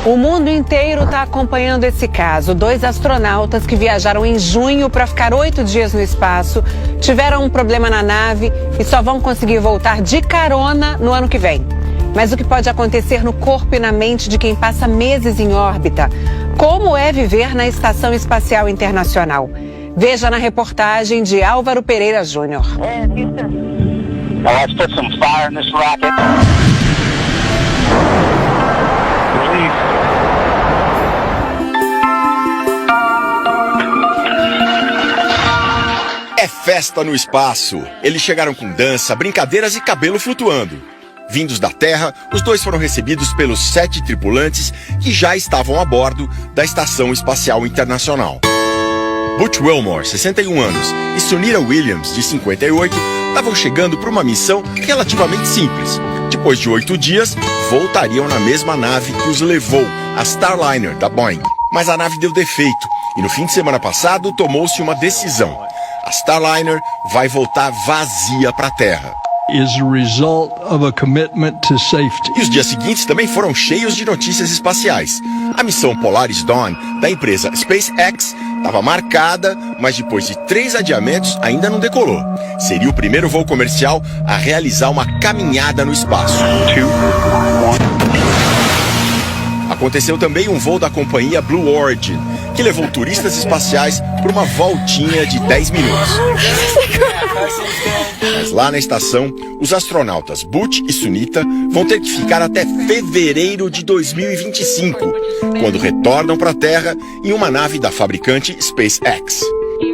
O mundo inteiro está acompanhando esse caso. 2 astronautas que viajaram em junho para ficar 8 dias no espaço tiveram um problema na nave e só vão conseguir voltar de carona no ano que vem. Mas o que pode acontecer no corpo e na mente de quem passa meses em órbita? Como é viver na Estação Espacial Internacional? Veja na reportagem de Álvaro Pereira Júnior. Let's put some fire in this rocket. É festa no espaço. Eles chegaram com dança, brincadeiras e cabelo flutuando. Vindos da Terra, os 2 foram recebidos pelos 7 tripulantes que já estavam a bordo da Estação Espacial Internacional. Butch Wilmore, 61 anos, e Sunita Williams, de 58, estavam chegando para uma missão relativamente simples. Depois de 8 dias, voltariam na mesma nave que os levou, a Starliner, da Boeing. Mas a nave deu defeito e no fim de semana passado tomou-se uma decisão. A Starliner vai voltar vazia para a Terra. E os dias seguintes também foram cheios de notícias espaciais. A missão Polaris Dawn, da empresa SpaceX, estava marcada, mas depois de 3 adiamentos ainda não decolou. Seria o primeiro voo comercial a realizar uma caminhada no espaço. Aconteceu também um voo da companhia Blue Origin, que levou turistas espaciais por uma voltinha de 10 minutos. Mas lá na estação, os astronautas Butch e Sunita vão ter que ficar até fevereiro de 2025, quando retornam para a Terra em uma nave da fabricante SpaceX.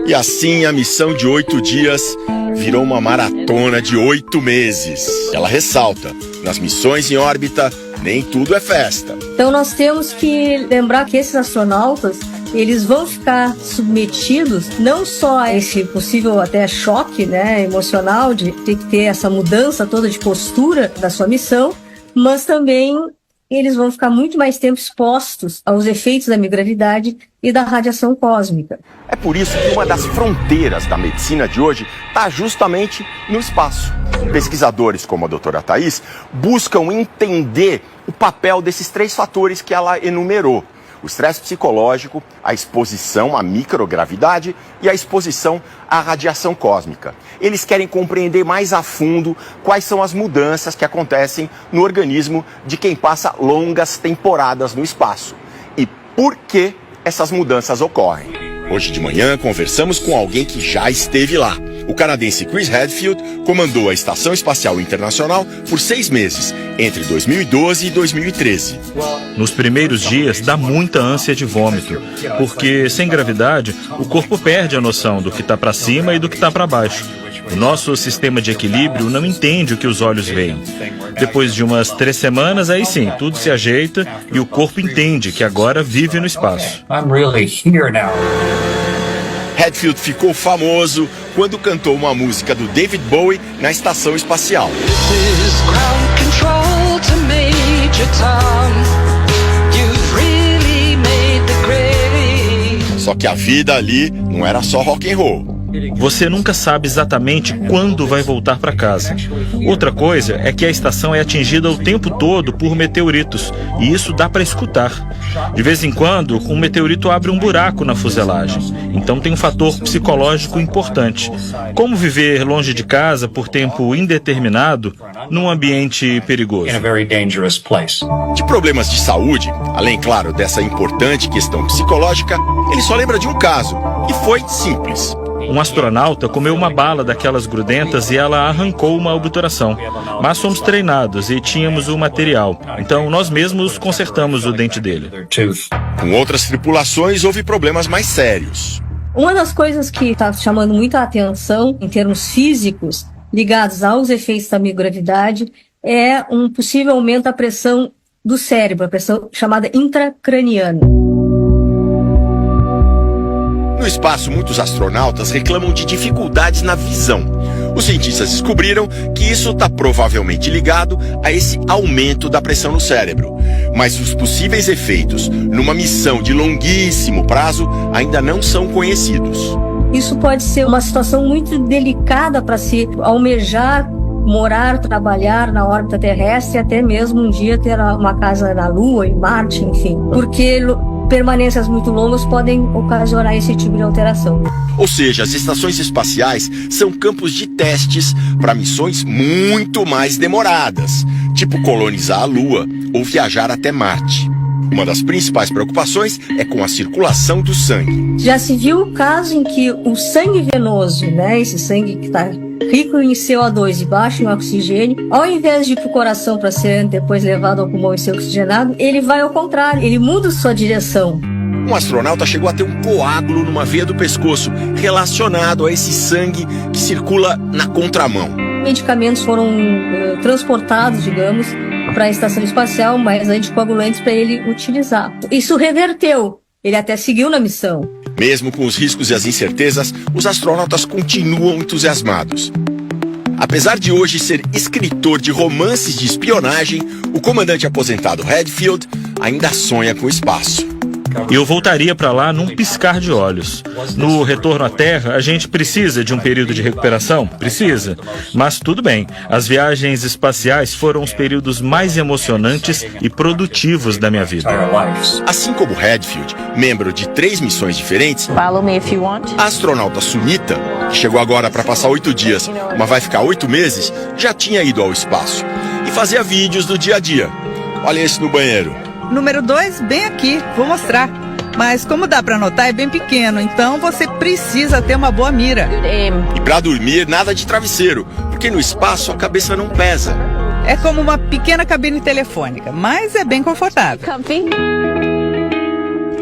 E assim a missão de 8 dias virou uma maratona de 8 meses. Ela ressalta, nas missões em órbita, nem tudo é festa. Então nós temos que lembrar que esses astronautas, eles vão ficar submetidos não só a esse possível até choque, né, emocional de ter que ter essa mudança toda de postura da sua missão, mas também eles vão ficar muito mais tempo expostos aos efeitos da microgravidade e da radiação cósmica. É por isso que uma das fronteiras da medicina de hoje está justamente no espaço. Pesquisadores como a doutora Thaís buscam entender o papel desses 3 fatores que ela enumerou: o estresse psicológico, a exposição à microgravidade e a exposição à radiação cósmica. Eles querem compreender mais a fundo quais são as mudanças que acontecem no organismo de quem passa longas temporadas no espaço e por que essas mudanças ocorrem. Hoje de manhã conversamos com alguém que já esteve lá. O canadense Chris Hadfield comandou a Estação Espacial Internacional por 6 meses, entre 2012 e 2013. Nos primeiros dias dá muita ânsia de vômito, porque sem gravidade o corpo perde a noção do que está para cima e do que está para baixo. O nosso sistema de equilíbrio não entende o que os olhos veem. Depois de umas 3 semanas, aí sim, tudo se ajeita e o corpo entende que agora vive no espaço. Hadfield ficou famoso quando cantou uma música do David Bowie na estação espacial. Só que a vida ali não era só rock and roll. Você nunca sabe exatamente quando vai voltar para casa. Outra coisa é que a estação é atingida o tempo todo por meteoritos, e isso dá para escutar. De vez em quando, um meteorito abre um buraco na fuselagem, então tem um fator psicológico importante. Como viver longe de casa por tempo indeterminado num ambiente perigoso? De problemas de saúde, além, claro, dessa importante questão psicológica, ele só lembra de um caso, e foi simples. Um astronauta comeu uma bala daquelas grudentas e ela arrancou uma obturação. Mas fomos treinados e tínhamos o material, então nós mesmos consertamos o dente dele. Com outras tripulações houve problemas mais sérios. Uma das coisas que está chamando muita atenção em termos físicos ligados aos efeitos da microgravidade é um possível aumento da pressão do cérebro, a pressão chamada intracraniana. No espaço, muitos astronautas reclamam de dificuldades na visão. Os cientistas descobriram que isso está provavelmente ligado a esse aumento da pressão no cérebro. Mas os possíveis efeitos numa missão de longuíssimo prazo ainda não são conhecidos. Isso pode ser uma situação muito delicada para se almejar morar, trabalhar na órbita terrestre e até mesmo um dia ter uma casa na Lua, em Marte, enfim. Porque permanências muito longas podem ocasionar esse tipo de alteração. Ou seja, as estações espaciais são campos de testes para missões muito mais demoradas, tipo colonizar a Lua ou viajar até Marte. Uma das principais preocupações é com a circulação do sangue. Já se viu o caso em que o sangue venoso, né, esse sangue que está rico em CO2 e baixo em oxigênio, ao invés de ir para o coração para ser depois levado ao pulmão e ser oxigenado, ele vai ao contrário, ele muda sua direção. Um astronauta chegou a ter um coágulo numa veia do pescoço relacionado a esse sangue que circula na contramão. Medicamentos foram transportados, digamos, para a estação espacial, mais anticoagulantes para ele utilizar. Isso reverteu. Ele até seguiu na missão. Mesmo com os riscos e as incertezas, os astronautas continuam entusiasmados. Apesar de hoje ser escritor de romances de espionagem, o comandante aposentado Hadfield ainda sonha com o espaço. Eu voltaria para lá num piscar de olhos. No retorno à Terra, a gente precisa de um período de recuperação? Precisa. Mas tudo bem, as viagens espaciais foram os períodos mais emocionantes e produtivos da minha vida. Assim como Hadfield, membro de 3 missões diferentes, Follow me if you want. a astronauta Sunita, que chegou agora para passar 8 dias, mas vai ficar 8 meses, já tinha ido ao espaço e fazia vídeos do dia a dia. Olha esse no banheiro. Número 2, bem aqui, vou mostrar. Mas como dá para notar, é bem pequeno, então você precisa ter uma boa mira. E para dormir, nada de travesseiro, porque no espaço a cabeça não pesa. É como uma pequena cabine telefônica, mas é bem confortável.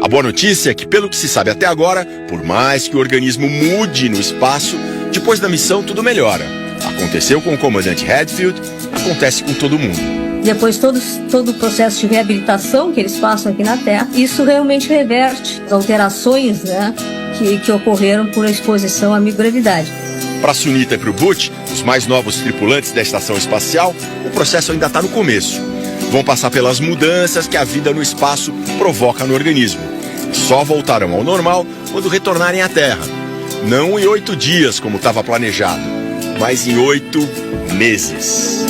A boa notícia é que, pelo que se sabe até agora, por mais que o organismo mude no espaço, depois da missão tudo melhora. Aconteceu com o comandante Hadfield, acontece com todo mundo. Depois todo o processo de reabilitação que eles passam aqui na Terra, isso realmente reverte as alterações, né, que ocorreram por exposição à microgravidade. Para Sunita e para o Butch, os mais novos tripulantes da estação espacial, o processo ainda está no começo. Vão passar pelas mudanças que a vida no espaço provoca no organismo. E só voltarão ao normal quando retornarem à Terra. Não em 8 dias, como estava planejado, mas em 8 meses.